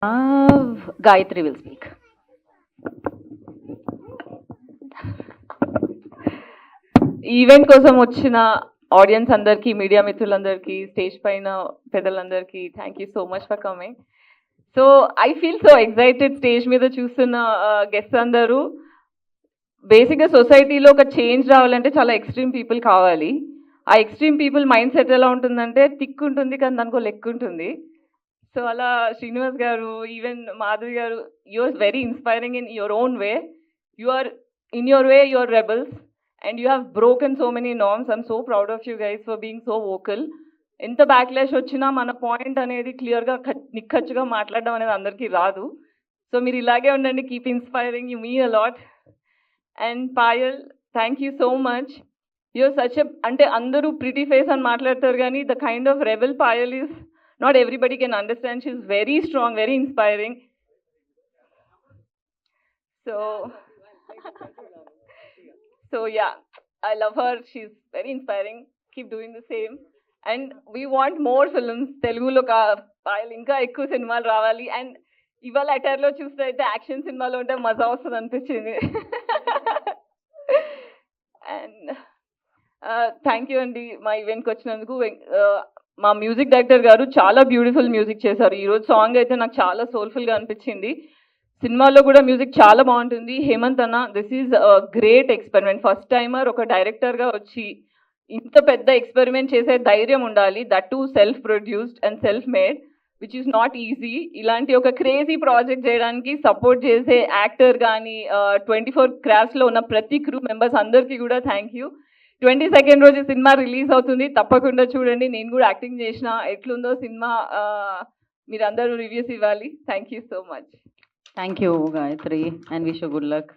Gayatri will speak. Event కోసం వచ్చిన audience అందరికీ, మీడియా మిత్రులందరికీ, స్టేజ్ పైన పెద్దలందరికీ thank you so much for coming. So I feel so excited stage మీద చూస్తున్న గెస్ట్ అందరూ. బేసిక్గా సొసైటీలో ఒక చేంజ్ రావాలంటే చాలా ఎక్స్ట్రీమ్ పీపుల్ కావాలి. ఆ ఎక్స్ట్రీమ్ పీపుల్ మైండ్ సెట్ ఎలా ఉంటుందంటే థిక్ ఉంటుంది కానీ దానికో లెక్క ఉంటుంది. సో అలా శ్రీనివాస్ గారు, even Madhavi garu, you are very inspiring in your own way. You are in your way, you are rebels and you have broken so many norms. I'm so proud of you guys for being so vocal. ఎంత backlash వచ్చినా మన point అనేది క్లియర్గా నిక్కచ్చుగా మాట్లాడడం అనేది అందరికీ రాదు. So మీరు ఇలాగే ఉండండి, keep inspiring, you mean a lot. And Payal, thank you so much. You're such a, అంటే అందరూ ప్రిటీ ఫేస్ అని మాట్లాడతారు కానీ the kind of rebel Payal is not everybody can understand. She is very strong, very inspiring. So yeah, I love her. She's very inspiring. Keep doing the same. And we want more films. Telugulo ka pile inka ekku cinemalu ravali. And ivala attire lo chuste aithe action cinema lo unte maza vastadu anpichindi. And thank you andi ma event ki vachinanduku. మా music director గారు చాలా beautiful music చేశారు. ఈరోజు song అయితే నాకు చాలా సోల్ఫుల్గా అనిపించింది. సినిమాలో కూడా మ్యూజిక్ చాలా బాగుంటుంది. హేమంత్ అన్న, this is great experiment. First timer ఒక డైరెక్టర్గా వచ్చి ఇంత పెద్ద ఎక్స్పెరిమెంట్ చేసే ధైర్యం ఉండాలి. That to self produced and self made, which is not easy. ఇలాంటి ఒక క్రేజీ ప్రాజెక్ట్ చేయడానికి సపోర్ట్ చేసే యాక్టర్ కానీ 24 క్రాఫ్ట్స్లో ఉన్న ప్రతి క్రూ మెంబర్స్ అందరికీ కూడా థ్యాంక్ యూ. 22nd రోజు సినిమా రిలీజ్ అవుతుంది, తప్పకుండా చూడండి. నేను కూడా యాక్టింగ్ చేసిన, ఎట్లుందో సినిమా మీరందరూ రివ్యూస్ ఇవ్వాలి. Thank you so much. Thank you, Gayatri, and wish you good luck.